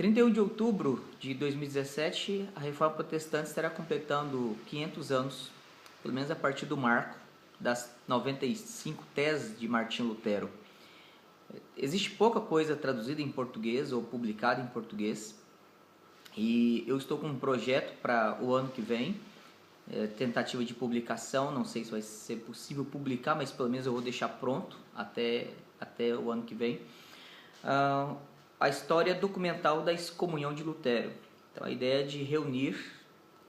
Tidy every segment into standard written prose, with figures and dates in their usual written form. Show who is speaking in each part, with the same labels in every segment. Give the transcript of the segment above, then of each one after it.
Speaker 1: 31 de outubro de 2017, a Reforma Protestante estará completando 500 anos, pelo menos a partir do marco das 95 teses de Martinho Lutero. Existe pouca coisa traduzida em português ou publicada em português, e eu estou com um projeto para o ano que vem, tentativa de publicação. Não sei se vai ser possível publicar, mas pelo menos eu vou deixar pronto até o ano que vem. A história documental da excomunhão de Lutero. Então, a ideia é de reunir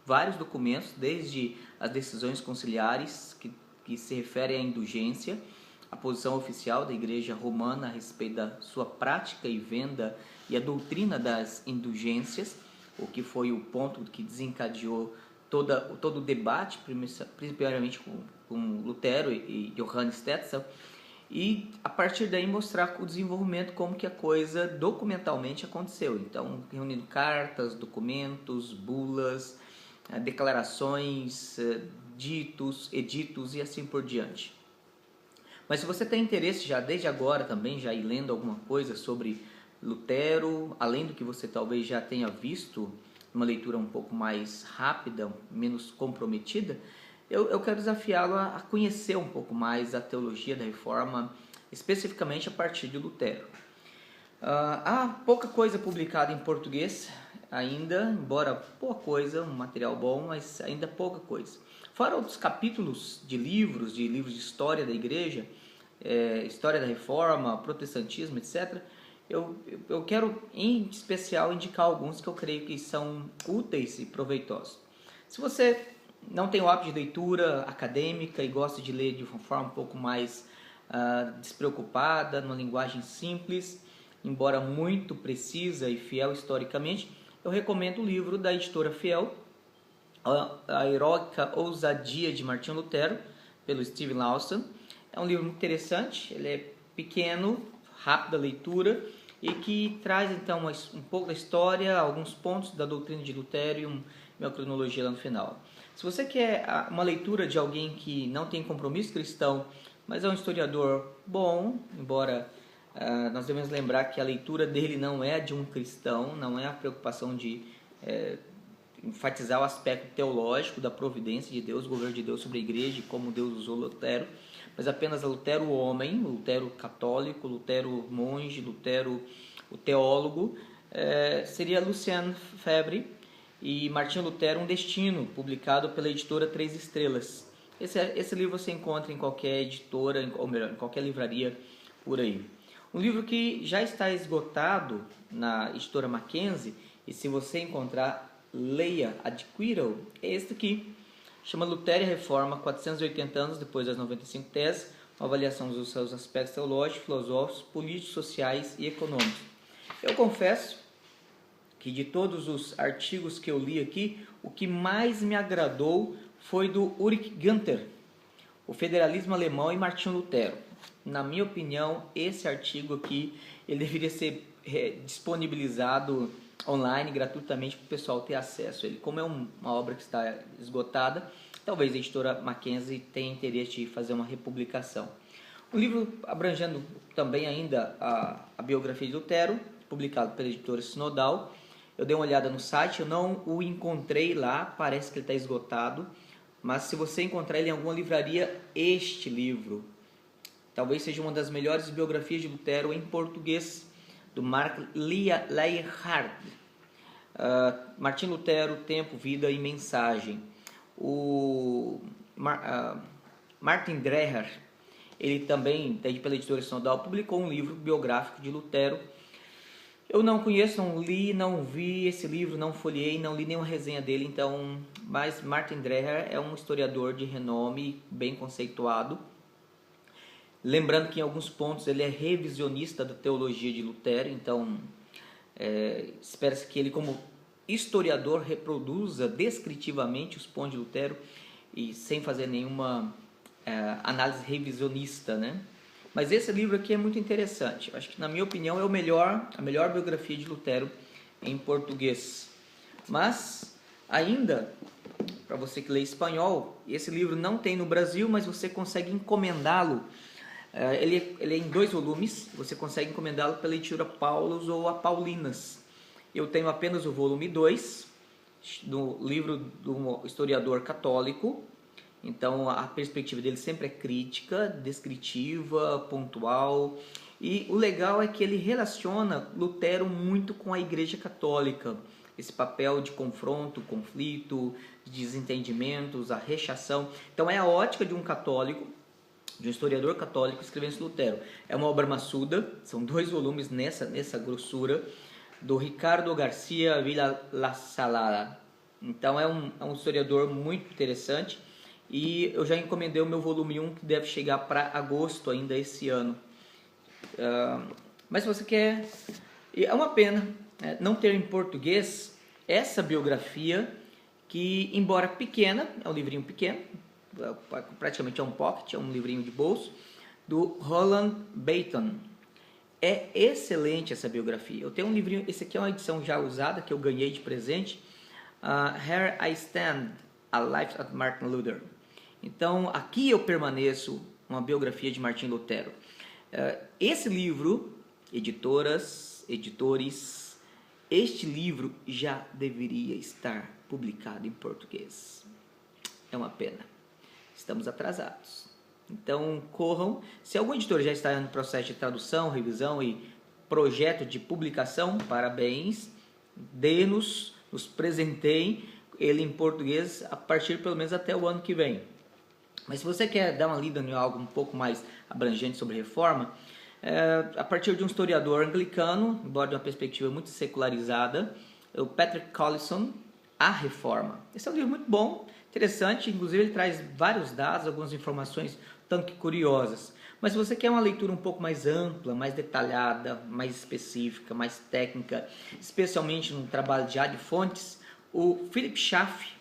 Speaker 1: vários documentos, desde as decisões conciliares que se referem à indulgência, a posição oficial da Igreja Romana a respeito da sua prática e venda e a doutrina das indulgências, o que foi o ponto que desencadeou todo o debate, principalmente com Lutero e Johannes Tetzel, e a partir daí mostrar o desenvolvimento, como que a coisa documentalmente aconteceu. Então, reunindo cartas, documentos, bulas, declarações, ditos, editos e assim por diante. Mas se você tem interesse já desde agora também, já ir lendo alguma coisa sobre Lutero, além do que você talvez já tenha visto, uma leitura um pouco mais rápida, menos comprometida, eu quero desafiá-lo a conhecer um pouco mais a teologia da Reforma, especificamente a partir de Lutero. Há pouca coisa publicada em português ainda, embora pouca coisa, um material bom, mas ainda pouca coisa. Fora outros capítulos de livros de história da Igreja, história da Reforma, protestantismo, etc., eu quero em especial indicar alguns que eu creio que são úteis e proveitosos. Se você não tem o hábito de leitura acadêmica e gosta de ler de uma forma um pouco mais despreocupada, numa linguagem simples, embora muito precisa e fiel historicamente, eu recomendo o livro da editora Fiel, A Heróica Ousadia de Martinho Lutero, pelo Steve Lawson. É um livro muito interessante, ele é pequeno, rápida leitura, e que traz então um pouco da história, alguns pontos da doutrina de Lutero e uma cronologia lá no final. Se você quer uma leitura de alguém que não tem compromisso cristão, mas é um historiador bom, embora nós devemos lembrar que a leitura dele não é de um cristão, não é a preocupação de enfatizar o aspecto teológico da providência de Deus, o governo de Deus sobre a igreja e como Deus usou Lutero, mas apenas Lutero homem, Lutero católico, Lutero monge, Lutero o teólogo, seria Lucien Febvre e Martinho Lutero, um Destino, publicado pela editora Três Estrelas. Esse livro você encontra em qualquer editora, ou melhor, em qualquer livraria por aí. Um livro que já está esgotado na editora Mackenzie, e se você encontrar, leia, adquira-o, é este aqui. Chama Lutero e Reforma, 480 anos depois das 95 teses, uma avaliação dos seus aspectos teológicos, filosóficos, políticos, sociais e econômicos. Eu confesso que de todos os artigos que eu li aqui, o que mais me agradou foi do Ulrich Günther, O Federalismo Alemão e Martinho Lutero. Na minha opinião, esse artigo aqui ele deveria ser disponibilizado online gratuitamente para o pessoal ter acesso a ele. Como é uma obra que está esgotada, talvez a editora Mackenzie tenha interesse de fazer uma republicação. Um livro abrangendo também ainda a biografia de Lutero, publicado pela editora Sinodal. Eu dei uma olhada no site, eu não o encontrei lá, parece que ele está esgotado, mas se você encontrar ele em alguma livraria, este livro talvez seja uma das melhores biografias de Lutero em português, do Mark Leierhard. Martinho Lutero, Tempo, Vida e Mensagem. O Martin Dreher, ele também, pela editora Sinodal, publicou um livro biográfico de Lutero. Eu não conheço, não li, não vi esse livro, não folhei, não li nenhuma resenha dele, então, mas Martin Dreher é um historiador de renome, bem conceituado. Lembrando que em alguns pontos ele é revisionista da teologia de Lutero, então espera-se que ele, como historiador, reproduza descritivamente os pontos de Lutero e sem fazer nenhuma análise revisionista, né? Mas esse livro aqui é muito interessante. Eu acho que, na minha opinião, é a melhor biografia de Lutero em português. Mas, ainda, para você que lê espanhol, esse livro não tem no Brasil, mas você consegue encomendá-lo. Ele é em 2 volumes, você consegue encomendá-lo pela editora Paulus ou a Paulinas. Eu tenho apenas o volume 2, do livro do historiador católico. Então a perspectiva dele sempre é crítica, descritiva, pontual. E o legal é que ele relaciona Lutero muito com a Igreja Católica. Esse papel de confronto, conflito, desentendimentos, a rechação. Então é a ótica de um católico, de um historiador católico escrevendo Lutero. É uma obra maçuda, são 2 volumes nessa grossura, do Ricardo Garcia Villalazada. Então é um historiador muito interessante. E eu já encomendei o meu volume 1, que deve chegar para agosto ainda esse ano. Mas se você quer... É uma pena não ter em português essa biografia, que, embora pequena, é um livrinho pequeno, praticamente é um pocket, é um livrinho de bolso, do Roland Bainton. É excelente essa biografia. Eu tenho um livrinho, esse aqui é uma edição já usada, que eu ganhei de presente, Here I Stand, A Life of Martin Luther. Então, aqui eu permaneço, uma biografia de Martin Lutero. Esse livro, editoras, editores, este livro já deveria estar publicado em português. É uma pena. Estamos atrasados. Então, corram. Se algum editor já está no processo de tradução, revisão e projeto de publicação, parabéns. Dê-nos, nos presenteiem ele em português a partir pelo menos até o ano que vem. Mas se você quer dar uma lida em algo um pouco mais abrangente sobre reforma, a partir de um historiador anglicano, embora de uma perspectiva muito secularizada, o Patrick Collison, A Reforma. Esse é um livro muito bom, interessante, inclusive ele traz vários dados, algumas informações tanto que curiosas. Mas se você quer uma leitura um pouco mais ampla, mais detalhada, mais específica, mais técnica, especialmente no trabalho de ad fontes, o Philip Schaff,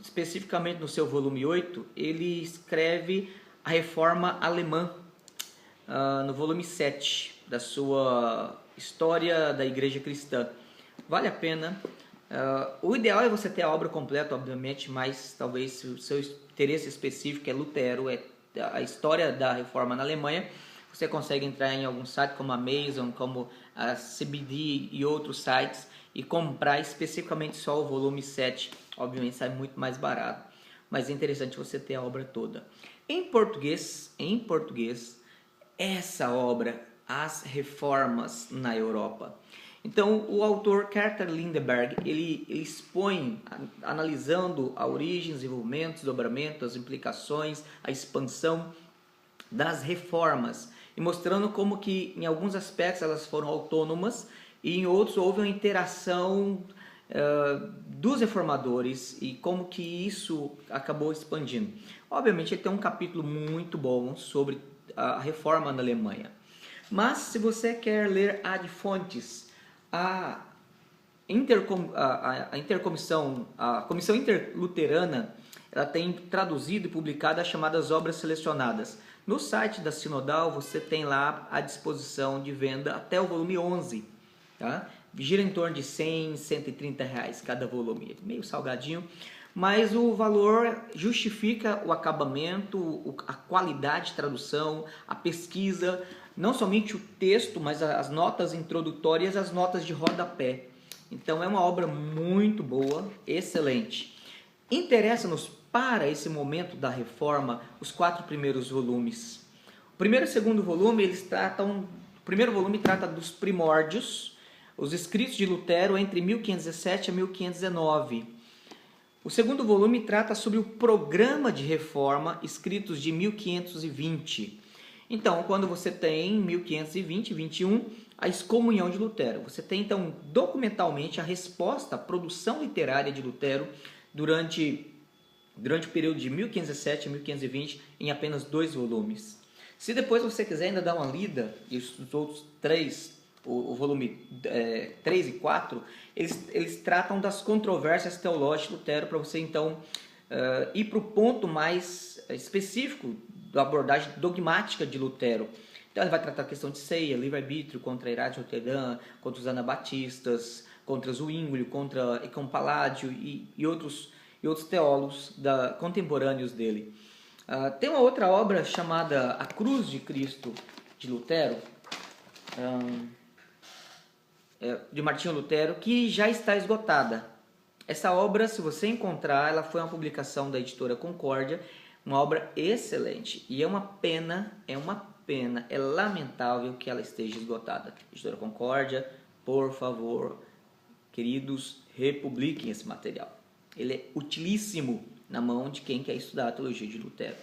Speaker 1: especificamente no seu volume 8, ele escreve a Reforma Alemã, no volume 7 da sua História da Igreja Cristã. Vale a pena. O ideal é você ter a obra completa, obviamente, mas talvez se o seu interesse específico é Lutero, é a história da Reforma na Alemanha, você consegue entrar em algum site como a Amazon, como a CBD e outros sites e comprar especificamente só o volume 7. Obviamente sai muito mais barato, mas é interessante você ter a obra toda. Em português, essa obra, As Reformas na Europa. Então, o autor Carter Lindeberg, ele expõe, analisando a origem, desenvolvimento, desdobramento, as implicações, a expansão das reformas, e mostrando como que, em alguns aspectos, elas foram autônomas, e em outros houve uma interação dos reformadores, e como que isso acabou expandindo. Obviamente, ele tem um capítulo muito bom sobre a reforma na Alemanha. Mas, se você quer ler ad fontes, a Comissão Interluterana, ela tem traduzido e publicado as chamadas obras selecionadas. No site da Sinodal você tem lá à disposição de venda até o volume 11, tá? Gira em torno de 100, 130 reais cada volume, meio salgadinho, mas o valor justifica o acabamento, a qualidade de tradução, a pesquisa, não somente o texto, mas as notas introdutórias, as notas de rodapé. Então é uma obra muito boa, excelente. Interessa-nos para esse momento da reforma os 4 primeiros volumes. O primeiro e o segundo volume, o primeiro volume trata dos primórdios, os escritos de Lutero entre 1517 a 1519. O segundo volume trata sobre o programa de reforma, escritos de 1520. Então, quando você tem 1520, 21, a excomunhão de Lutero. Você tem, então, documentalmente a resposta à produção literária de Lutero durante o período de 1517 a 1520 em apenas 2 volumes. Se depois você quiser ainda dar uma lida, e os outros 3, o volume 3 e 4, eles tratam das controvérsias teológicas de Lutero, para você então ir para o ponto mais específico da abordagem dogmática de Lutero. Então ele vai tratar a questão de ceia, livre-arbítrio, contra a Irade de Roterdã, contra os anabatistas, contra Zwinglio, contra Econ Paládio e outros teólogos contemporâneos dele. Tem uma outra obra chamada A Cruz de Cristo, de Lutero. de Martinho Lutero, que já está esgotada. Essa obra, se você encontrar, ela foi uma publicação da editora Concórdia, uma obra excelente. E é uma pena, é lamentável que ela esteja esgotada. Editora Concórdia, por favor, queridos, republiquem esse material. Ele é utilíssimo na mão de quem quer estudar a teologia de Lutero.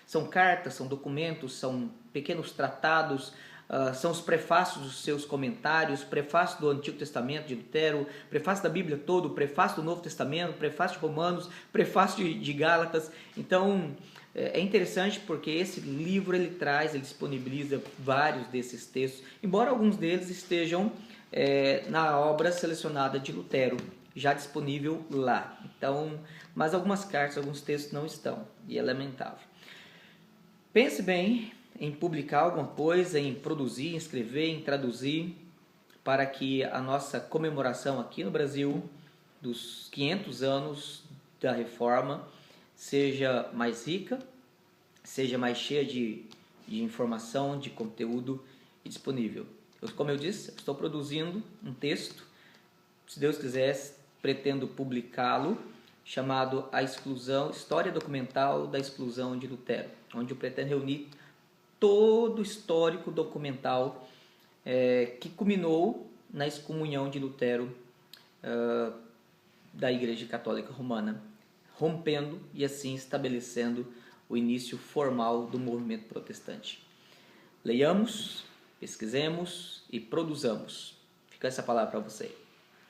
Speaker 1: São cartas, são documentos, são pequenos tratados, são os prefácios dos seus comentários, prefácio do Antigo Testamento de Lutero, prefácio da Bíblia toda, prefácio do Novo Testamento, prefácio de Romanos, prefácio de Gálatas. Então, é interessante porque esse livro ele disponibiliza vários desses textos, embora alguns deles estejam na obra selecionada de Lutero, já disponível lá. Então, mas algumas cartas, alguns textos não estão, e é lamentável. Pense bem em publicar alguma coisa, em produzir, em escrever, em traduzir, para que a nossa comemoração aqui no Brasil dos 500 anos da Reforma seja mais rica, seja mais cheia de informação, de conteúdo e disponível. Como eu disse, estou produzindo um texto, se Deus quiser, pretendo publicá-lo, chamado A Exclusão, História Documental da Exclusão de Lutero, onde eu pretendo reunir todo o histórico documental que culminou na excomunhão de Lutero da Igreja Católica Romana, rompendo e assim estabelecendo o início formal do movimento protestante. Leiamos, pesquisemos e produzamos. Fica essa palavra para você.